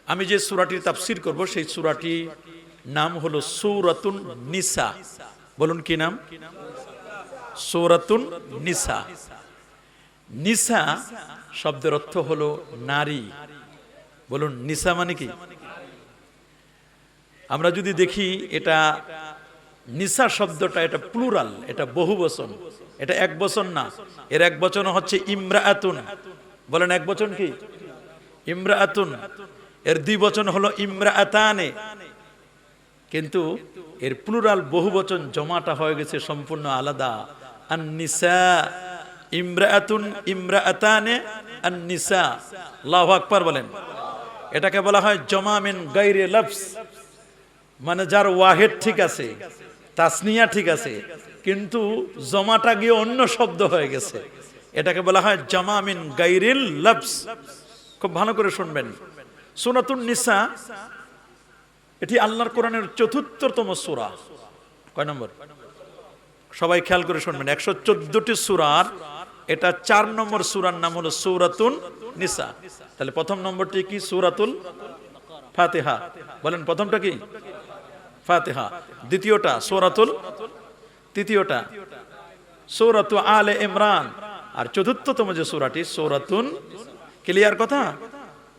আমি যে সূরাটির তাফসীর করব সেই সূরাটি নাম হলো সূরাতুন নিসা। বলুন কি নাম? সূরাতুন নিসা। নিসা শব্দের অর্থ হলো নারী। বলুন নিসা মানে কি? আমরা যদি দেখি এটা নিসা শব্দটা এটা প্লুরাল, এটা বহুবচন, এটা এক বচন না। এর এক বচন হচ্ছে ইমরাআতুন। বলেন এক বচন কি? ইমরাআতুন। এর দুই বচন হলো ইমরাআতানে। কিন্তু এর প্লুরাল বহুবচন জমাটা হয়ে গেছে সম্পূর্ণ আলাদা। আন-নিসা, ইমরাআতুন, ইমরাআতানে, আন-নিসা। আল্লাহু আকবার বলেন। এটাকে বলা হয় জমা মিন গায়রি লফজ, মানে যার ওয়াহিদ ঠিক আছে, তাসনিয়া ঠিক আছে, কিন্তু জমাটা গিয়ে অন্য শব্দ হয়ে গেছে। এটাকে বলা হয় জমা মিন গায়রিল লফজ। খুব ভালো করে শুনবেন। সূরাতুন নিসা এটি আল্লাহর কোরআনের ৪৪তম সূরা। কয় নম্বর? সবাই খেয়াল করে শুনবেন। ১১৪টি সূরার এটা ৪ নম্বর সূরার নাম হলো সূরাতুন নিসা। তাহলে প্রথম নম্বরটি কি? সূরাতুল ফাতিহা। বলেন প্রথমটা কি? ফাতিহা। দ্বিতীয়টা সূরাতুল, তৃতীয়টা সূরাতু আলে ইমরান, আর চতুর্থতম যে সূরাটি সূরাতুন। ক্লিয়ার কথা?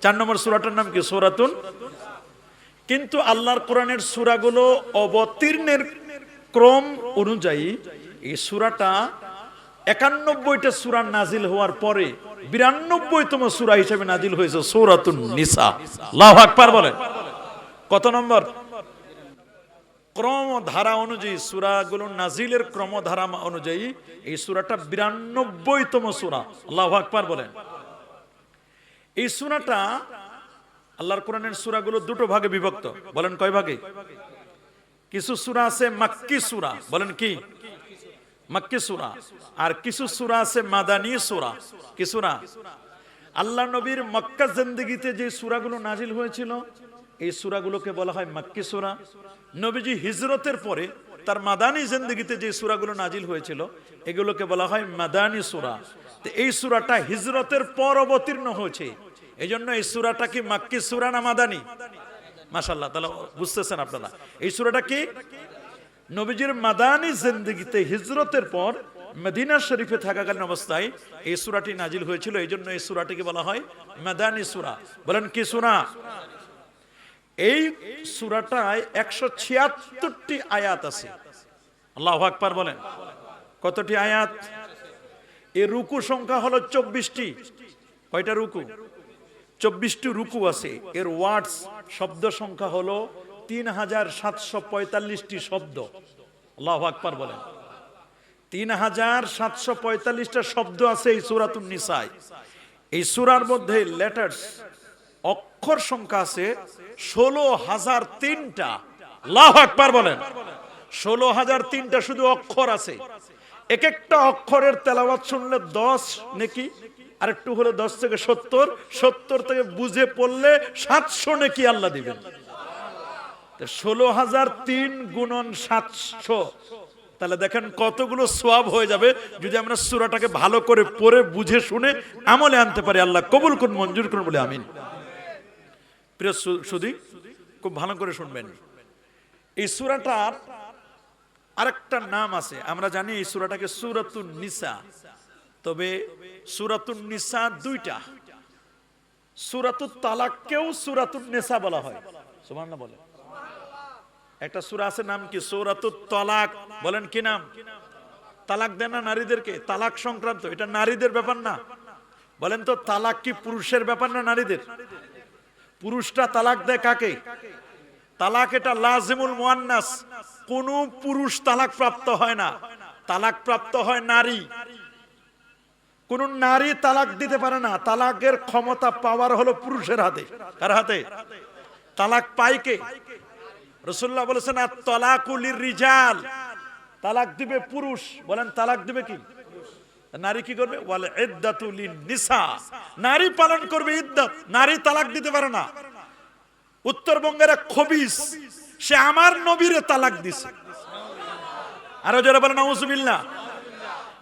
৪ নম্বর সূরাটার নাম কি? সূরাতুন। কিন্তু আল্লাহর কোরআনের সূরাগুলো অবতীর্ণের ক্রম অনুযায়ী এই সূরাটা ৯১টা সূরা নাজিল হওয়ার পরে ৯২তম সূরা হিসেবে নাজিল হয়েছে সূরাতুন নিসা। আল্লাহু আকবার বলেন। কত নম্বর? ক্রমধারা অনুযায়ী, সূরাগুলো নাজিলের ক্রমধারা অনুযায়ী এই সূরাটা ৯২তম সূরা। আল্লাহু আকবার বলেন। এই সূরাটা আল্লাহর কোরআনের সূরাগুলো দুটো ভাগে বিভক্ত। বলেন কয় ভাগে? কিছু সূরা আছে মাক্কি সূরা। বলেন কি? মাক্কি সূরা। আর কিছু সূরা আছে মাদানী সূরা। কি সূরা? আল্লাহ নবীর মক্কা জিন্দেগিতে যে সূরাগুলো নাজিল হয়েছিল এই সূরাগুলোকে বলা হয় মাক্কি সূরা। নবীজি হিজরতের পরে তার মাদানী জিন্দেগিতে যে সূরাগুলো নাজিল হয়েছিল এগুলোকে বলা হয় মাদানী সূরা। তো এই সূরাটা হিজরতের পর অবতীর্ণ হয়েছে, এই জন্য এই সূরাটা কি মাক্কি সূরা না মাদানী? মাশাআল্লাহ, তাহলে বুঝতেছেন আপনারা। এই সূরাটা কি? নবীজির মাদানী জিন্দেগিতে হিজরতের পর মদিনা শরীফে থাকাকালীন অবস্থায় এই সূরাটি নাজিল হয়েছিল, এই জন্য এই সূরাটিকে বলা হয় মাদানী সূরা। বলেন কি সূরা? এই সূরাটায় ১৭৬টি আয়াত আছে। আল্লাহু আকবার বলেন। কতটি আয়াত? এর রুকু সংখ্যা হলো ২৪টি। কয়টা রুকু? ২৪টি রুকু আছে। এর ওয়ার্ডস শব্দ সংখ্যা হলো ৩৭৪৫টি শব্দ। আল্লাহু আকবার বলেন। ৩৭৪৫টা শব্দ আছে এই সূরাতুন নিসায়। এই সূরার মধ্যে লেটার্স, অক্ষর সংখ্যা আছে ১৬,০০৩টা। আল্লাহু আকবার বলেন। ১৬,০০৩টা শুধু অক্ষর আছে। এক একটা অক্ষরের তেলাওয়াত শুনলে ১০ নেকি, আর একটু হলে ১০ থেকে ৭০, ৭০ থেকে বুঝে পড়লে ৭০০ নেকি আল্লাহ দিবেন। ১৬,০০৩ গুণন ৭০০, তাহলে দেখেন কতগুলো সওয়াব হয়ে যাবে যদি আমরা সূরাটাকে ভালো করে পড়ে বুঝে শুনে আমলে আনতে পারি। আল্লাহ কবুল করুন, মঞ্জুর করুন বলে আমিন। প্রিয় সুধী, খুব ভালো করে শুনবেন। এই সূরাটার আরেকটা নাম আছে। আমরা জানি এই সূরাটাকে সূরাতুন নিসা, তবে সূরাতুন নিসা দুইটা। সূরাতুত তালাককেও সূরাতুন নিসা বলা হয়। সুবহানাল্লাহ বলেন। একটা সূরা আছে, নাম কি? সূরাতুত তালাক। বলেন কি নাম? তালাক দেন না নারীদেরকে, তালাক সংক্রান্ত। এটা নারীদের ব্যাপার না। বলেন তো, তালাক কি পুরুষের ব্যাপার না নারীদের? পুরুষটা তালাক দেয় কাকে? তালাক এটা লাজিমুল মুআন্নাস। কোন পুরুষ তালাক প্রাপ্ত হয় না, তালাক প্রাপ্ত হয় নারী। কোন নারী তালাক দিতে পারে না। তালাকের ক্ষমতা পাওয়ার হলো পুরুষের হাতে। কার হাতে? তালাক পায় কে? রাসূলুল্লাহ বলেছেন আত-তালাকু লির-রিজাল। তালাক দিবে পুরুষ। বলেন তালাক দিবে কি? নারী কি করবে? ওয়াল ইদ্দাতু লিন-নিসা। নারী পালন করবে ইদ্দাত। নারী তালাক দিতে পারে না। উত্তরবঙ্গের এক খবিস, সে আমার নবীরে তালাক দিছে। আরো যারা বলেন নাউজুবিল্লাহ।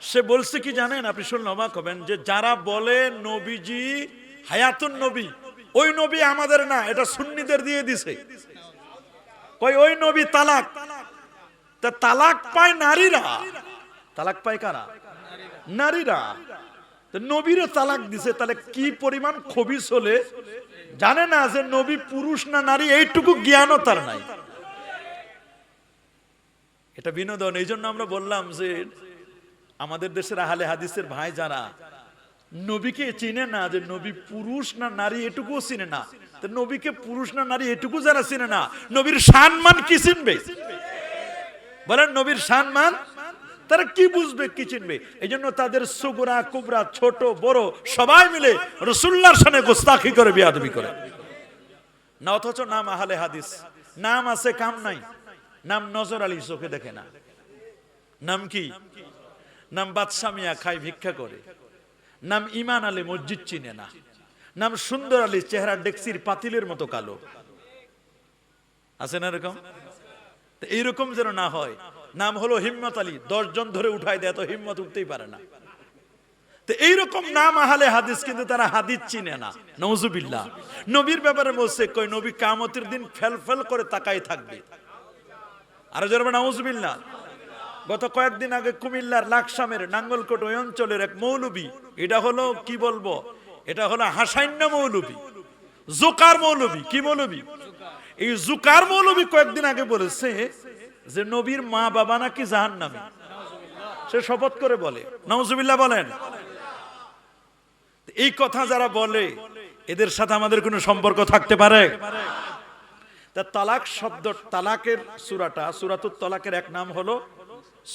সে বলছে কি জানেন? আপনি শুনলে অবাক হবেন যে যারা বলে নবীজি হায়াতুন নবী, ওই নবী আমাদের না, এটা সুন্নিদের দিয়ে দিছে। কই ওই নবী তালাক, তা তালাক পায় নারীরা। তালাক পায় কারা? নারীরা। নবীরে তালাক দিছে, তাহলে কি পরিমাণ খবিস হলে জানে না যে নবী পুরুষ না নারী, এইটুকু জ্ঞানও তার নাই। এটা বিনোদন। এই জন্য আমরা বললাম যে আমাদের দেশের আহলে হাদিসের ভাই যারা নবীকে চিনে না, যে নবী পুরুষ না নারী এটুকুও চিনে না, তো নবীকে পুরুষ না নারী এটুকু যারা চিনে না, নবীর সম্মান কি চিনবে? বলেন নবীর সম্মান তারা কি বুঝবে, কি চিনবে? এই জন্য তাদের সুগরা কুবরা ছোট বড় সবাই মিলে রাসূলুল্লাহর শানে গোস্তাখি করে, বেয়াদবি করে না। অথচ নাম আহলে হাদিস, নাম আছে কাম নাই। নাম নজর আলী, চোখে দেখে না। নাম কি? নাম বাদশা মিয়া, খায় ভিক্ষা করে। নাম ইমান আলী, মসজিদ চিনে না। নাম সুন্দর আলী, চেহারা ডেক্সির পাতিলের মতো কালো। আছে না এরকম? এইরকম যেন না হয়। নাম হলো হিম্মত আলী, 10 জন ধরে উঠাই দেয়, তো হিম্মত উঠতেই পারে না। তো এইরকম নাম আহলে হাদিস, কিন্তু তারা হাদিস চিনে না। নাউজুবিল্লাহ। নবীর ব্যাপারে বলছে, কই নবী কিয়ামতের দিন ফেল করে তাকাই থাকবে। আর যারা নাউজুবিল্লাহ। গত কয়েকদিন আগে কুমিল্লার লাকসামের নাঙ্গলকোট ওই অঞ্চলের এক মৌলবী, এটা হলো কি বলবো, এটা হলো হাসাইন্য মৌলবী, জোকার মৌলবী। কি মৌলবী? এই জুকার মৌলবী কয়েকদিন আগে বলেছে যে নবীর মা বাবা নাকি জাহান্নামী। সে শপথ করে বলে। নাউজুবিল্লাহ বলেন। এই কথা যারা বলে, এদের সাথে আমাদের কোনো সম্পর্ক থাকতে পারে? তা তালাক শব্দ, তালাকের সূরাটা, সূরাতুত তালাকের এক নাম হলো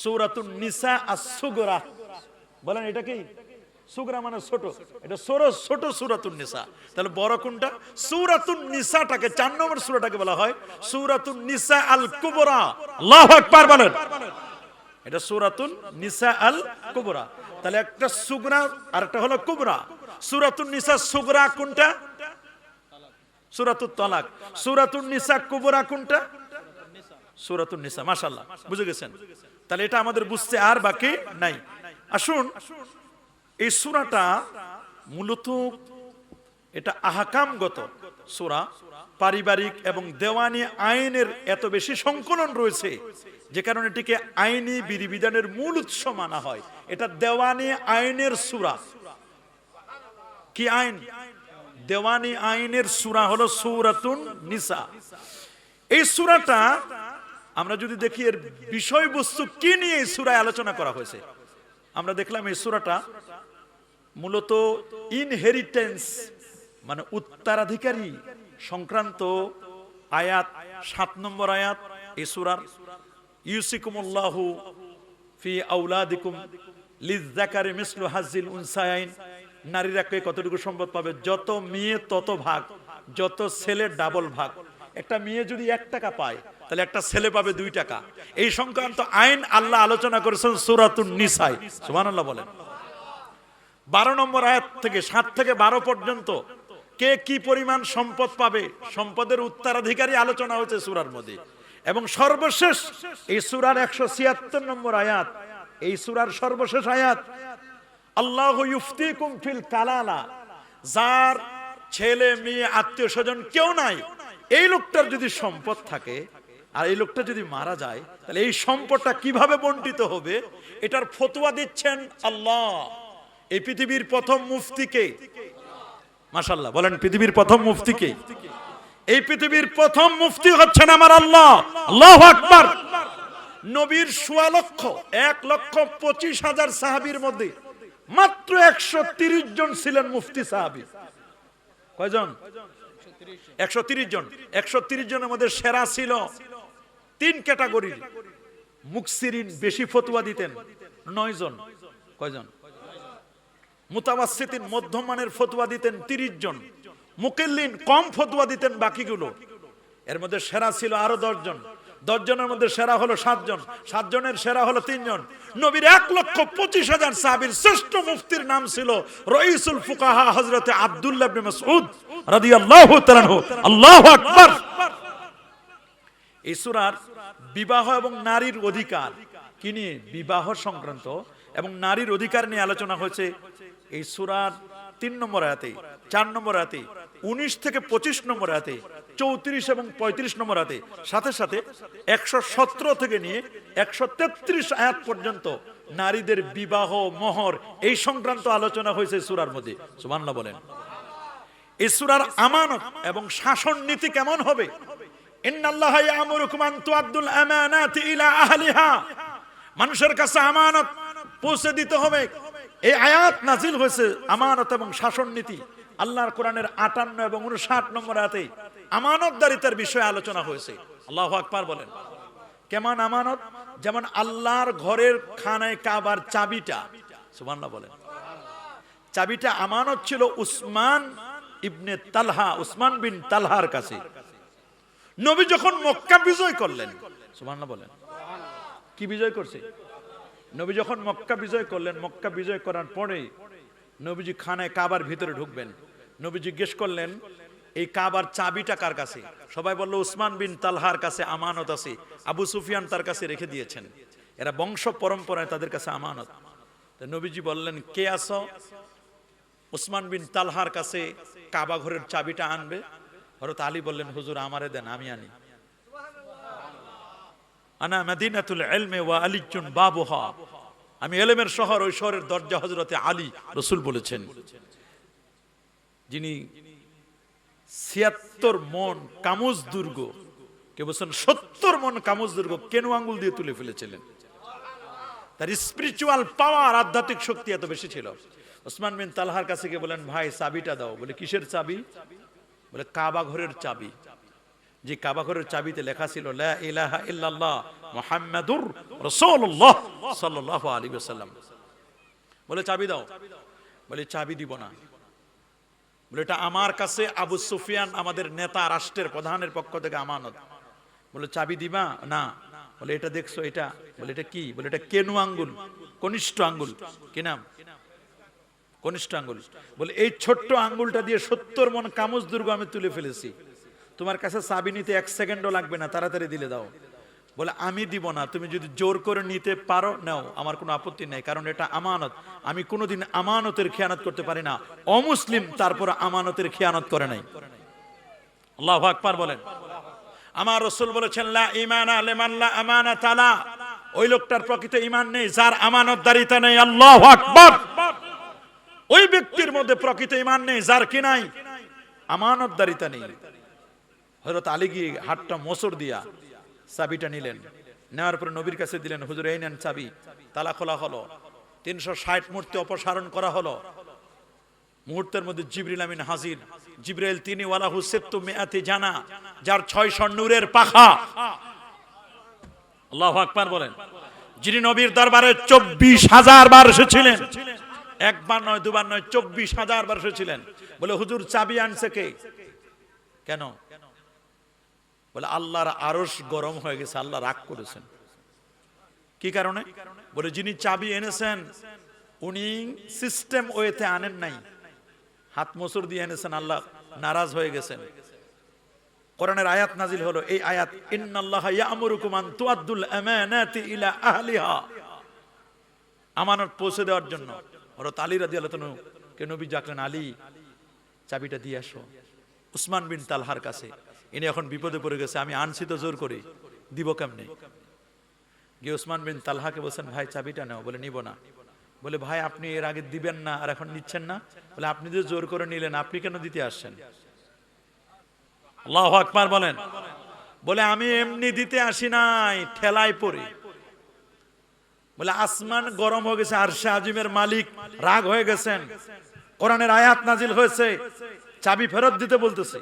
সূরাতুন নিসা আস-সুগরা। বলেন এটা কি? সুগরা মানে ছোট, এটা ছোট সূরাতুন নিসা। তাহলে বড় কোনটা? সূরাতুন নিসাটাকে, 4 নম্বর সূরাটাকে বলা হয় সূরাতুন নিসা আল কুবরা। আল্লাহু আকবার বলেন। এটা সূরাতুন নিসা আল কুবরা। তাহলে একটা সুগরা আর একটা হলো কুবরা। সূরাতুন নিসা সুগরা কোনটা? সূরাতুত তালাক। সূরাতুন নিসা কুবরা কোনটা? সূরাতুন নিসা। মাশাআল্লাহ, বুঝে গেছেন। তাহলে এটা আমাদের বুঝতে আর বাকি নাই। আসুন, এই সূরাটা মূলত এটা আহকামগত সূরা। পারিবারিক এবং দেওয়ানি আইনের এত বেশি সংকলন রয়েছে, যে কারণে এটিকে আইনি বিধিবিধানের মূল উৎস মানা হয়। এটা দেওয়ানি আইনের সূরা। কি আইন? দেওয়ানি আইনের সূরা হলো সূরাতুন নিসা। এই সূরাটা আমরা যদি দেখি এর বিষয়বস্তু কি নিয়ে এই সূরায় আলোচনা করা হয়েছে, আমরা দেখলাম এই সূরাটা মূলত ইনহেরিটেন্স মানে উত্তরাধিকারী সংক্রান্ত আয়াত। 7 নম্বর আয়াত এই সূরার। ইউসিকুমুল্লাহু ফি আওলাদিকুম লিযযাকারি মিসলু হাজ্জিল উনসায়াইন। নারীরা কে কতটুকু সম্পদ পাবে? যত মেয়ে তত ভাগ, যত ছেলে ডাবল ভাগ। একটা মেয়ে যদি 1 টাকা পায়, তাহলে একটা ছেলে পাবে 2 টাকা। এই সংক্রান্ত আইন আল্লাহ আলোচনা করেছেন সূরাতুন নিসায়। সুবহানাল্লাহ বলেন। 12 নম্বর আয়াত থেকে 7 থেকে 12 পর্যন্ত কে কি পরিমাণ সম্পদ পাবে, সম্পদের উত্তরাধিকারী আলোচনা হয়েছে সূরার মধ্যে। এবং সর্বশেষ এই সূরার 176 নম্বর আয়াত, এই সূরার সর্বশেষ আয়াত, আল্লাহু ইফতিকুম ফিল কালালা। যার ছেলে মেয়ে আত্মীয় স্বজন কেউ নাই, এই লোকটার যদি সম্পদ থাকে আর এই লোকটা যদি মারা যায়, তাহলে এই সম্পদটা কিভাবে বন্টিত হবে, এটার ফতোয়া দিচ্ছেন আল্লাহ। এই পৃথিবীর প্রথম মুফতিকে, মাশাআল্লাহ বলেন, পৃথিবীর প্রথম মুফতিকে? এই পৃথিবীর প্রথম মুফতি হচ্ছেন আমার আল্লাহ। আল্লাহু আকবার। নবীর 1,25,000 সাহাবীর মধ্যে মাত্র 130 জন ছিলেন মুফতি সাহাবী। কয়জন? 130 জন। 130 জনের মধ্যে সেরা ছিল 3 ক্যাটাগরির। মুকসিরিন, বেশি ফতোয়া দিতেন 9 জন। কয়জন? মুতাওয়াসসিতিন, মধ্যম মানের ফতোয়া দিতেন 30 জন। মুকিল্লিন, কম ফতোয়া দিতেন বাকিগুলো। এর মধ্যে সেরা ছিল আরো 10 জন। 10 জনের মধ্যে সেরা হলো 7 জন। 7 জনের সেরা হলো 3 জন। নবীর 1,25,000 সাহাবীর শ্রেষ্ঠ মুফতির নাম ছিল রাইসুল ফুকাহা হযরতে আব্দুল্লাহ ইবনে মাসউদ রাদিয়াল্লাহু তাআলা আনহু। আল্লাহু আকবার। এই সূরার বিবাহ এবং নারীর অধিকার কি নিয়ে, বিবাহ সংক্রান্ত এবং নারীর অধিকার নিয়ে আলোচনা হয়েছে। এই সূরার 3 নম্বর আয়াতে, 4 নম্বর আয়াতে, 19 থেকে 25 নম্বর আয়াতে, 34 এবং 35 নম্বর আয়াতে, সাথে সাথে 117 থেকে নিয়ে 133 আয়াত পর্যন্ত নারীদের বিবাহ, মোহর এই সংক্রান্ত আলোচনা হয়েছে সূরার মধ্যে। সুবহানাল্লাহ বলেন। এই সূরার আমানত এবং শাসন নীতি কেমন হবে? ইন্নাল্লাহা ইয়া'মুরুকুম আন তুআদ্দুল আমানাতি ইলা আহলিহা, মানুষের কাছে আমানত পৌঁছে দিতে হবে। এই আয়াত নাজিল হয়েছে আমানত এবং শাসন নীতি। আল্লাহর কোরআনের 58 এবং 59 নম্বর আয়াতে আমানতদারিতার বিষয়ে আলোচনা হয়েছে। আল্লাহু আকবার বলেন। কেমন আমানত? যেমন আল্লাহর ঘরের খানায় কাবার চাবিটা, সুবহানাল্লাহ বলেন, চাবিটা আমানত ছিল উসমান ইবনে তালহা, উসমান বিন তালহার কাছে। নবী যখন মক্কা বিজয় করলেন, সুবহানাল্লাহ বলেন, কি বিজয় করছে? নবী যখন মক্কা বিজয় করলেন, মক্কা বিজয় করার পরে নবীজি খানায় কাবার ভিতরে ঢুকবেন। নবী জিজ্ঞেস করলেন, এই কাবার চাবিটা কার কাছে? সবাই বলল উসমান বিন তালহার কাছে আমানত আছে, আবু সুফিয়ান তার কাছে রেখে দিয়েছেন, এরা বংশ পরম্পরায় তাদের কাছে আমানত। তো নবীজি বললেন, কে আছো? উসমান বিন তালহার কাছে কাবা ঘরের চাবিটা আনবে। হযরত আলী বললেন, হুজুর আমারে দেন, আমি আনি। আনা মাদিনাতুল ইলমি ওয়া আলিয়্যুন বাবুহা, আমি ইলমের শহর, ওই শহরের দরজা হযরতে আলী। রাসূল বলেছেন, যিনি 76 মন কামুজ দুর্গ, কে বলেন 70 মন কামুজ দুর্গ কেনু আঙ্গুল দিয়ে তুলে ফেলেছিলেন। তার স্পিরিচুয়াল পাওয়ার, আধ্যাত্মিক শক্তি এত বেশি ছিল। উসমান বিন তালহার কাছে গিয়ে বলেন, ভাই চাবিটা দাও। বলে কিসের চাবি? বলে কাবা ঘরের চাবি। যে কাবা ঘরের চাবিতে লেখা ছিল লা ইলাহা ইল্লাল্লাহ মুহাম্মাদুর রাসূলুল্লাহ সাল্লাল্লাহু আলাইহি ওয়াসাল্লাম। বলে চাবি দাও। বলে চাবি দিব না। বলে এটা আমার কাছে আবু সুফিয়ান, আমাদের নেতা, রাষ্ট্রের প্রধানের পক্ষ থেকে আমানত। বলে চাবি দিবা না? বলে এটা দেখছো এটা? বলে এটা কি? বলে এটা কেনু আঙ্গুল, কনিষ্ঠ আঙ্গুল। কি নাম? কনিষ্ঠ আঙ্গুল। বলে এই ছোট্ট আঙ্গুলটা দিয়ে 70 মন কামুজ দুর্গ আমি তুলে ফেলেছি। তোমার কাছে চাবি নিতে 1 সেকেন্ডও লাগবে না, তাড়াতাড়ি দিলে দাও। বলে আমি দিব না, তুমি যদি জোর করে নিতে পারো নাও, আমার কোনো আপত্তি নেই, কারণ এটা আমানত। আমি কোনোদিন আমানতের খেয়ানত করতে পারি না। অমুসলিম তারপর আমানতের খেয়ানত করে নাই। আল্লাহু আকবার বলেন। আমার রাসূল বলেছেন, লা ঈমানা লিমান লা আমানাতা লা, ওই লোকটার প্রকৃত ঈমান নেই যার আমানতদারিতা নেই। আল্লাহু আকবার। ওই ব্যক্তির মধ্যে প্রকৃত ঈমান নেই যার কি নাই? আমানতদারিতা নেই। হযরত আলী গিয়ে হাতটা মোচড় দিয়া চাবিটা নিলেন। নেওয়ার পরে নবীর কাছে দিলেন, হুজুর এই নেন চাবি। তালা খোলা হলো, 360 মূর্তি অপসারণ করা হলো। মুহূর্তের মধ্যে জিবরিল আমিন হাজির। জিবরাইল তিনি ওয়ালাহু সিত্তু মিআতি জানা, যার 600 নূরের পাখা। আল্লাহু আকবার বলেন। যিনি নবীর দরবারে 24,000 বার এসেছিলেন, একবার নয়, দুবার নয়, 24,000 বার এসেছিলেন। বলে হুজুর চাবি আনছে কে? কেন? বলে আল্লাহর আরশ গরম হয়ে গেছে, আল্লাহ রাগ করেছেন। কি কারণে? বলে যিনি চাবি এনেছেন উনি সিস্টেম ওয়েতে আনেন নাই, হাত মোচড় দিয়ে এনেছেন, আল্লাহ নারাজ হয়ে গেছেন। কোরআনের আয়াত নাজিল হলো, এই আয়াত, ইন্নাল্লাহা ইয়া'মুরুকুম আন তুআদ্দুল আমানাতি ইলা আহলিহা, আমানত পৌঁছে দেওয়ার জন্য। হযরত আলী রাদিয়াল্লাহু তাআলা কে নবী ডাকলেন, আলী চাবিটা দিয়ে আসো উসমান বিন তালহার কাছে। ইনি এখন বিপদে পড়ে গেছে, আমি আনছি তো জোর করে, দিব কেমনে? গিয়ে উসমান বিন তালহাকে বলছেন, ভাই চাবিটা নাও। বলে নিব না। বলে ভাই আপনি এর আগে দিবেন না আর এখন নিচ্ছেন না? বলে আপনি যে জোর করে নিলেন, আপনি কেন দিতে আসছেন? আল্লাহু আকবার বলেন। বলে আমি এমনি দিতে আসি নাই, ঠেলায় পড়ে। বলে আসমান গরম হয়ে গেছে, আরশে আজিমের মালিক রাগ হয়ে গেছেন, কোরআনের আয়াত নাজিল হয়েছে, চাবি ফেরত দিতে বলতেছে।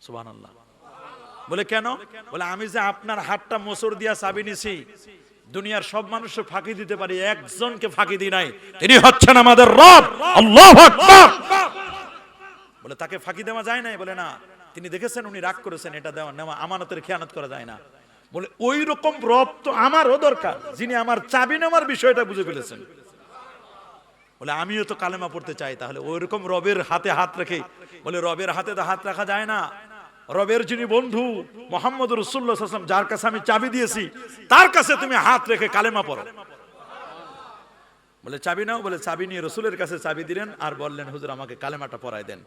সুবহানাল্লাহ। বলে কেন? বলে আমি যে আপনার হাতটা মোচড় দিয়া চাবি নিছি, দুনিয়ার সব মানুষকে ফাঁকি দিতে পারি, একজনকে ফাঁকি দিই নাই, তিনি হচ্ছেন আমাদের রব। আল্লাহু আকবার। বলে তাকে ফাঁকি দেওয়া যায় নাই? বলে না, তিনি দেখেছেন উনি রাগ করেছেন, এটা দেওয়া নেওয়া আমানতের খেয়ানত করা যায় না। বলে ওই রকম রব তো আমারও দরকার, যিনি আমার চাবি নেওয়ার বিষয়টা বুঝে ফেলেছেন। বলে আমিও তো কালেমা পড়তে চাই, তাহলে ওই রকম রবের হাতে হাত রেখে। বলে রবের হাতে তো হাত রাখা যায় না, রবের যিনি বন্ধু মুহাম্মদ রাসূলুল্লাহ সাল্লাল্লাহু আলাইহি ওয়াসাল্লাম, যার কাছে আমি চাবি দিয়েছি, তার কাছে তুমি হাত রেখে কালেমা পড়ো। বলে চাবি নাও, বলে চাবি নিয়ে রসুলের কাছে চাবি দিলেন আর বললেন হুজুর আমাকে কালেমাটা পড়ায় দেন।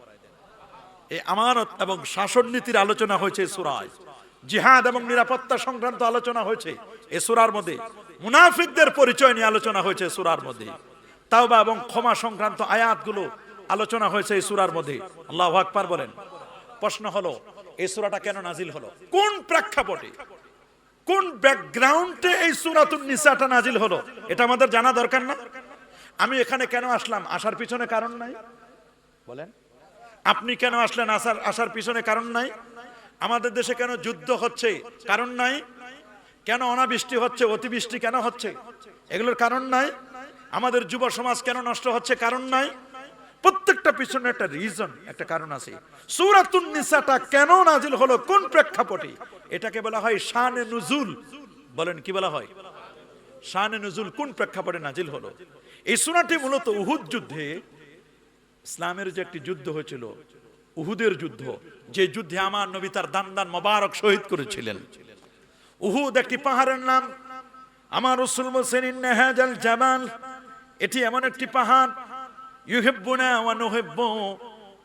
এই আমানত এবং শাসন নীতির আলোচনা হয়েছে সূরায়, জিহাদ এবং নিরাপত্তা সংক্রান্ত আলোচনা হয়েছে এই সূরার মধ্যে, মুনাফিকদের পরিচয় নিয়ে আলোচনা হয়েছে সূরার মধ্যে, তাওবা এবং ক্ষমা সংক্রান্ত আয়াতগুলো আলোচনা হয়েছে এই সূরার মধ্যে। আল্লাহু আকবার বলেন। প্রশ্ন হলো এই সূরাটা কেন নাজিল হলো, কোন প্রেক্ষাপটে, কোন ব্যাকগ্রাউন্ডে এই সূরাতুন নিসাটা নাজিল হলো, এটা আমাদের জানা দরকার না? আমি এখানে কেন আসলাম, আসার পিছনে কারণ নাই? বলেন, আপনি কেন আসলেন, আসার পিছনে কারণ নাই? আমাদের দেশে কেন যুদ্ধ হচ্ছে, কারণ নাই? কেন অনাবৃষ্টি হচ্ছে, অতিবৃষ্টি কেন হচ্ছে, এগুলোর কারণ নাই? আমাদের যুব সমাজ কেন নষ্ট হচ্ছে, কারণ নাই? প্রত্যেকটা পিছনে একটা রিজন, একটা কারণ আছে। সূরাতুন নিসাটা কেন নাজিল হলো, কোন প্রেক্ষাপটে, এটাকে বলা হয় শানে নুজুল। বলেন কি বলা হয়? শানে নুজুল, কোন প্রেক্ষাপটে নাজিল হলো। এই সূরাটি মূলত উহুদ যুদ্ধে, ইসলামের যে একটি যুদ্ধ হয়েছিল উহুদের যুদ্ধ, যে যুদ্ধে আমার নবী তার দান মোবারক শহীদ করেছিলেন। উহুদ একটি পাহাড়ের নাম। আমার রাসূল বলেছেন ইন্না হাযাল জাবাল, এটি এমন একটি পাহাড়, ইউহিব্বুনা ওয়া নুহিব্বু,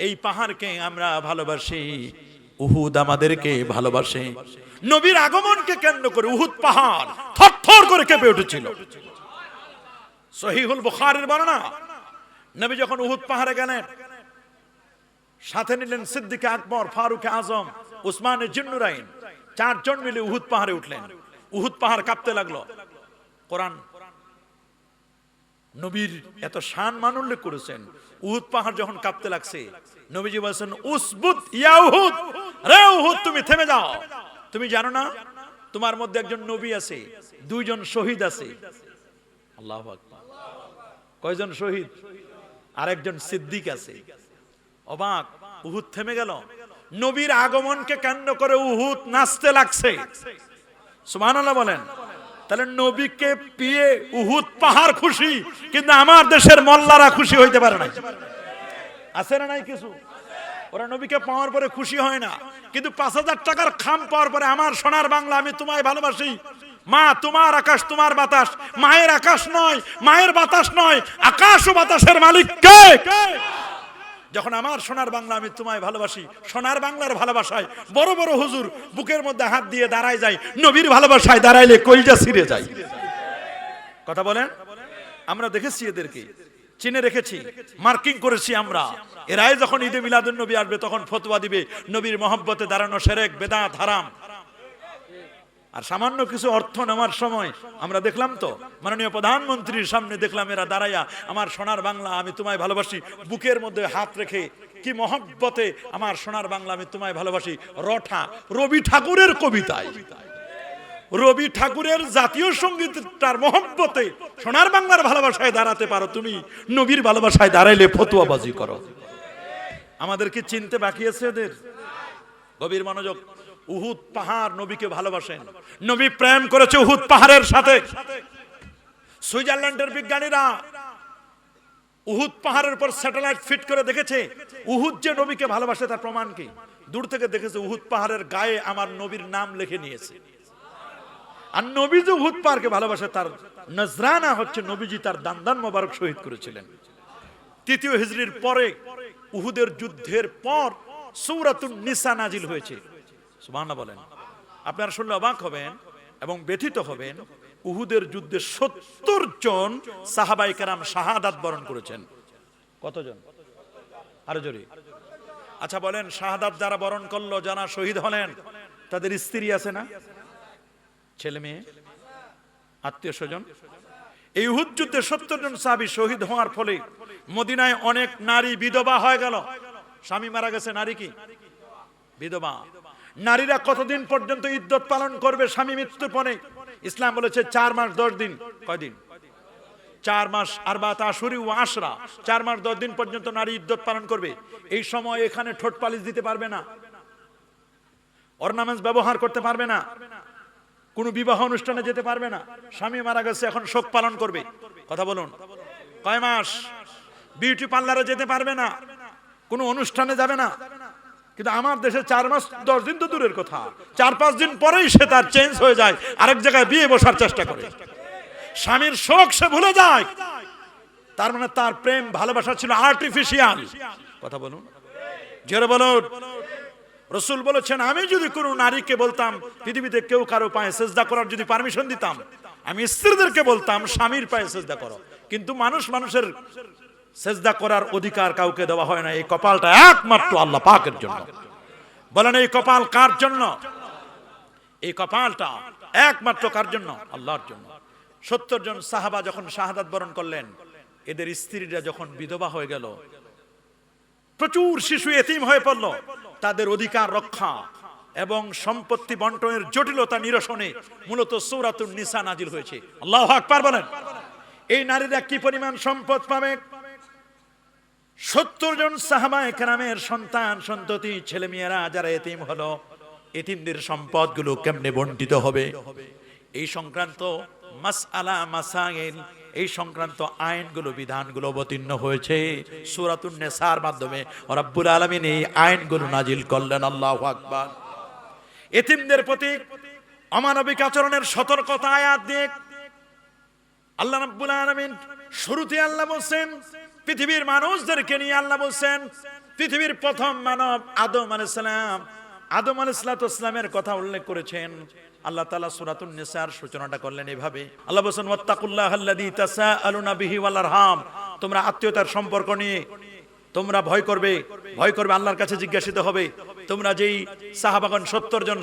এই পাহাড়কে আমরা ভালোবাসি, উহুদ আমাদেরকে ভালোবাসে। নবীর আগমনকে কেন্দ্র করে উহুদ পাহাড় থরথর করে কেঁপে উঠেছিল। সহিহুল বুখারীর বর্ণনা, নবী যখন উহুদ পাহাড়ে গেলেন, সাথে নিলেন সিদ্দিক আকবর, ফারুক আজম, উসমান জিন্নুরাইন, চারজন মিলে উহুদ পাহাড়ে উঠলেন। উহুদ পাহাড় কাঁপতে লাগলো। কোরআন নবীর এত শান মান উল্লেখ করেছেন। উহুদ পাহাড় যখন কাঁপতে লাগছে, নবীজি বলেছেন উসবুত ইয়া উহুদ, রে উহুদ তুমি থেমে যাও, তুমি জানো না তোমার মধ্যে একজন নবী আছে, দুইজন শহীদ আছে। আল্লাহু আকবার। কয়জন শহীদ? আর একজন সিদ্দিক আছে। অবাক, উহুদ থেমে গেল। নবীর আগমনকে কেন্দ্র করে উহুদ নাচতে লাগছে। সুবহানাল্লাহ বলেন। তাহলে নবীকে পেয়ে উহুদ পাহাড় খুশি, কিন্তু আমার দেশের মোল্লারা খুশি হইতে পারে না। আছে না নাই কিছু? ওরা নবীকে পাওয়ার পরে খুশি হয় না, কিন্তু ৫,০০০ টাকার খাম পাওয়ার পরে আমার সোনার বাংলা আমি তোমায় ভালোবাসি, মা তোমার আকাশ তোমার বাতাস, মায়ের আকাশ নয়, মায়ের বাতাস নয়, আকাশ ও বাতাসের মালিক কে? যখন আমার সোনার বাংলা আমি তোমায় ভালোবাসি, সোনার বাংলার ভালোবাসায় বড় বড় হুজুর বুকের মধ্যে হাত দিয়ে দাঁড়ায় যায়, নবীর ভালোবাসায় দাঁড়াইলে কলিজা ছিঁড়ে যায়। কথা বলেন। আমরা দেখেছি, এদেরকে চিনে রেখেছি, মার্কিং করেছি আমরা। এরাই যখন ঈদে মিলাদুন নবী আসবে তখন ফতোয়া দিবে নবীর মহব্বতে দাঁড়ানো শিরক, বেদাত, হারাম। আর সামান্য কিছু অর্থ নেওয়ার সময় আমরা দেখলাম তো মাননীয় প্রধানমন্ত্রীর সামনে দেখলাম এরা দাঁড়াইয়া আমার সোনার বাংলা আমি তোমায় ভালোবাসি, বুকের মধ্যে হাত রেখে কি মহব্বতে আমার সোনার বাংলা আমি তোমায় ভালোবাসি। রঠা রবি ঠাকুরের কবিতায়, রবি ঠাকুরের জাতীয় সঙ্গীতটার মহব্বতে সোনার বাংলার ভালোবাসায় দাঁড়াতে পারো তুমি, নবীর ভালোবাসায় দাঁড়াইলে ফতোয়াবাজি করো। আমাদের কি চিনতে বাকি আছে এদের? গভীর মনোযোগ। উহুদ পাহাড় নবীকে ভালোবাসেন, নবী প্রেম করেছে উহুদ পাহাড়ের সাথে। সুইজারল্যান্ডের বিজ্ঞানীরা উহুদ পাহাড়ের উপর স্যাটেলাইট ফিট করে দেখেছে উহুদ যে নবীকে ভালোবাসে তার প্রমাণ কি। দূর থেকে দেখেছে উহুদ পাহাড়ের গায়ে আমার নবীর নাম লিখে নিয়েছে। আর নবী যে উহুদ পাহাড়কে ভালোবাসে তার নজরানা হচ্ছে নবীজি তার দান মোবারক শহীদ করেছিলেন। ৩য় হিজরির পরে উহুদের যুদ্ধের পর সূরাতুন নিসা নাজিল হয়েছে। সুবহানাল্লাহ বলেন। আপনারা শুনলে অবাক হবেন এবং ব্যথিত হবেন, উহুদের যুদ্ধে ৭০ জন সাহাবায়ে কেরাম শাহাদাত বরণ করেছেন। কতজন? আরো জোরে। আচ্ছা বলেন, শাহাদাত যারা বরণ করলো, যারা শহীদ হলেন, তাদের স্ত্রী আছে না, ছেলে মেয়ে, আত্মীয় স্বজন? এই উহুদ যুদ্ধে ৭০ জন সাহাবী শহীদ হওয়ার ফলে মদিনায় অনেক নারী বিধবা হয়ে গেল। স্বামী মারা গেছে, নারী কি বিধবা। নারীরা কতদিন পর্যন্ত ইদ্যত পালন করবে স্বামী মৃত্যুর পরে? ইসলাম বলেছে 4 মাস 10 দিন। কয়দিন? 4 মাস, আরবাত আশুরি ওয়া আশরা, 4 মাস 10 দিন পর্যন্ত নারী ইদ্যত পালন করবে। এই সময় এখানে ঠোঁট পালিশ দিতে পারবে না, অর্নামেন্টস ব্যবহার করতে পারবে না, কোনো বিবাহ অনুষ্ঠানে যেতে পারবে না। স্বামী মারা গেছে, এখন শোক পালন করবে। কথা বলুন, কয় মাস? বিউটি পার্লারে যেতে পারবে না, কোনো অনুষ্ঠানে যাবে না। কিন্তু আমার দেশে 4 মাস 10 দিন তো দূরের কথা, 4-5 দিন পরেই সে তার চেঞ্জ হয়ে যায়, আরেক জায়গায় বিয়ে বসার চেষ্টা করে। স্বামীর শোক সে ভুলে যায়, তার মানে তার প্রেম ভালোবাসা ছিল আর্টিফিশিয়াল। কথা বলুন, জোরে বলুন। রাসূল বলেছেন, আমি যদি কোনো নারীকে বলতাম পৃথিবীতে কেউ কারো পায়ে সিজদা করার যদি পারমিশন দিতাম, আমি স্ত্রীদেরকে বলতাম স্বামীর পায়ে সিজদা করো। কিন্তু মানুষের সিজদা করার অধিকার কাউকে দেওয়া হয় না। এই কপালটা একমাত্র আল্লাহ পাকের জন্য। বলেন এই কপাল কার জন্য? এই কপালটা একমাত্র কার জন্য? আল্লাহর জন্য। 70 জন সাহাবা যখন শাহাদাত বরণ করলেন, এদের স্ত্রীরা যখন বিধবা হয়ে গেল, প্রচুর শিশু এতিম হয়ে পড়ল, তাদের অধিকার রক্ষা এবং সম্পত্তি বন্টনের জটিলতা নিরসনে মূলত সূরাতুন নিসা নাজিল হয়েছে। আল্লাহু আকবার বলেন। এই নারীরা কি পরিমাণ সম্পদ পাবে? 70 জন সাহাবায়ে কেরামের সন্তান সন্ততি ছেলে মেয়েরা যারা এতিম হলো, এতিমদের সম্পদগুলো কেমনে বন্টিত হবে, এই সংক্রান্ত মাসআলা মাসাইল, এই সংক্রান্ত আইনগুলো বিধানগুলো অবতীর্ণ হয়েছে সূরাতুন নিসার মাধ্যমে। রব্বুল আলামিন এই আইনগুলো নাজিল করলেন। আল্লাহু আকবার। এতিমদের প্রতি অমানবিক আচরণের সতর্কতা আয়াত দিয়ে আল্লাহ রাব্বুল আলামিন শুরুতে আল্লাহ বলেন, পৃথিবীর মানুষদেরকে নিয়ে আল্লাহ বলেন, পৃথিবীর প্রথম মানব আদম আলাইহিস সালাম, আদম আলাইহিস সালামের কথা উল্লেখ করেছেন। আল্লাহ তাআলা সূরাতুন নিসার সূচনাটা করলেন এভাবে। আল্লাহ বলেন, ওয়াত্তাকুল্লাহাল্লাযী তাসাআলুনা বিহি ওয়াল আরহাম, তোমরা আত্মীয়তার সম্পর্ক নিয়ে তোমরা ভয় করবে, আল্লাহর কাছে জিজ্ঞাসিত হবে। তোমরা যেই সাহাবাগণ 70 জন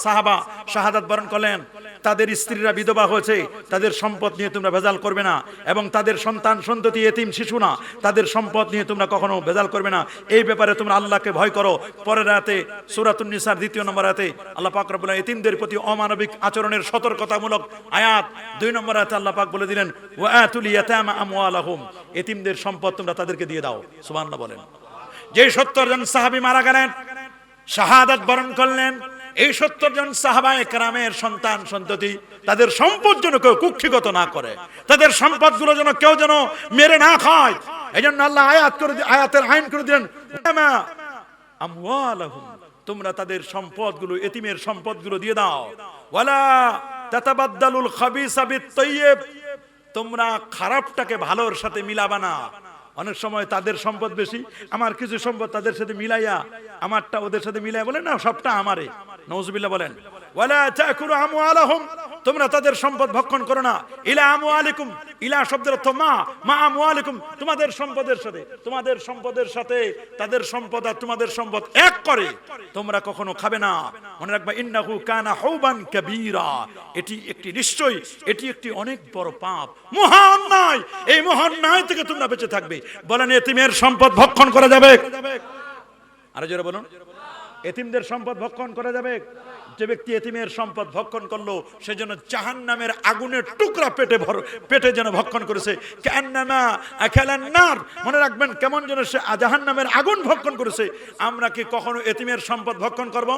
সাহাবা শাহাদাত বরণ করলেন, তাদের স্ত্রীরা বিধবা হয়েছে, তাদের সম্পদ নিয়ে তোমরা ভেজাল করবে না, এবং তাদের সন্তান সন্ততি এতিম শিশু না, তাদের সম্পদ নিয়ে তোমরা কখনো ভেজাল করবে না। এই ব্যাপারে তোমরা আল্লাহকে ভয় করো। পরের আয়াতে সূরাতুন নিসার 2 নম্বর আয়াতে আল্লাহ পাক রব্বুল আলামিন এতিমদের প্রতি অমানবিক আচরণের সতর্কতামূলক আয়াত 2 নম্বর আয়াতে আল্লাহ পাক বলে দিলেন, ওয়া আতুল ইয়াতামা আমওয়ালাহুম, এতিমদের সম্পদ তোমরা তাদেরকে দিয়ে দাও। সুবহানাল্লাহ বলেন। যে 70 জন সাহাবী মারা গেলেন, শাহাদাত বরণ করলেন, এই 70 জন সাহাবায়ে কেরামের সন্তান সন্ততি তাদের সম্পদ যেন কেউ কুক্ষিগত না করে, তাদের সম্পদগুলো যেন কেউ যেন মেরে না খায়। এজন্য আল্লাহ আয়াতের আইন করে দিলেন, আমওয়ালাহুম, তোমরা তাদের সম্পদগুলো, এতিমের সম্পদগুলো দিয়ে দাও। ওয়ালা তাতাবাদদালুল খাবিসা বিত-তাইয়্যিব, তোমরা খারাপটাকে ভালোর সাথে মিলাবা না। অনেক সময় তাদের সম্পদ বেশি, আমার কিছু সম্পদ তাদের সাথে মিলাইয়া, আমারটা ওদের সাথে মিলাইয়া বলে না সবটা আমারে। নাউজুবিল্লাহ বলেন। ওয়ালা তাকুলু আমওয়ালাহুম, তোমরা তাদের সম্পদ ভক্ষণ করো না। ইলা আমওয়ালিকুম, ইলা শব্দের অর্থ মা আমওয়ালিকুম, তোমাদের সম্পদের সাথে তাদের সম্পদ আর তোমাদের সম্পদ এক করে তোমরা কখনো খাবে না। মনে রাখবা, ইন্নাহু কানা হুবান কাবীরা, এটি একটি অনেক বড় পাপ, মহা অন্যায়। এই মহা অন্যায় থেকে তোমরা বেঁচে থাকবে। বলেন, এতিমের সম্পদ ভক্ষণ করা যাবে? আরে জোরে বলুন, এতিমদের সম্পদ ভক্ষণ করা যাবে? যে ব্যক্তি এতিমের সম্পদ ভক্ষণ করলো, সে যেন জাহান্নামের আগুনের টুকরা পেটে যেন ভক্ষণ করেছে। কান্নামা আকালান নার, মনে রাখবেন, কেমন যেন সে জাহান্নামের আগুন ভক্ষণ করেছে। আমরা কি কখনো এতিমের সম্পদ ভক্ষণ করব?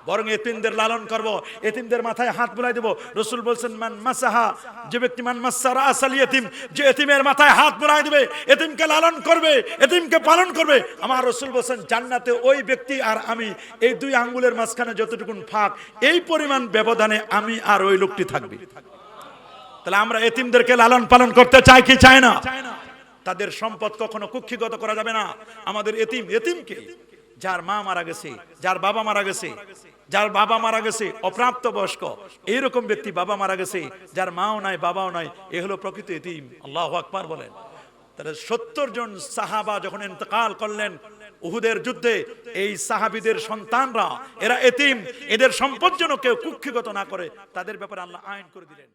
বরং এতিমদের লালন করব, এতিমদের মাথায় হাত বুলাই দেব। রাসূল বলেছেন, মান মাসাহা, যে ব্যক্তি মান মাসারা আসাল ইতিম, যে এতিমের মাথায় হাত বুলাই দেবে, এতিমকে লালন করবে, এতিমকে পালন করবে, আমার রাসূল বলেছেন জান্নাতে ওই ব্যক্তি আর আমি, এই 2 আঙ্গুলের মাঝখানে যতটুকু ফাঁক, এই পরিমাণ ব্যবধানে আমি আর ওই লোকটি থাকবে। তাহলে আমরা এতিমদেরকে লালন পালন করতে চাই কি চাই না? তাদের সম্পদ কখনো কুক্ষিগত করা যাবে না। আমাদের এতিমকে, যার মা মারা গেছে, যার বাবা মারা গেছে, অপ্রাপ্ত বয়স্ক এইরকম ব্যক্তি, বাবা মারা গেছে, যার মাও নাই বাবাও নাই, এ হলো প্রকৃত এতিম। আল্লাহু আকবার বলেন। তাহলে 70 জন সাহাবা যখন ইন্তেকাল করলেন উহুদের যুদ্ধে, এই সাহাবীদের সন্তানরা, এরা এতিম, এদের সম্পদ যেন কেউ কুক্ষিগত না করে, তাদের ব্যাপারে আল্লাহ আইন করে দিলেন।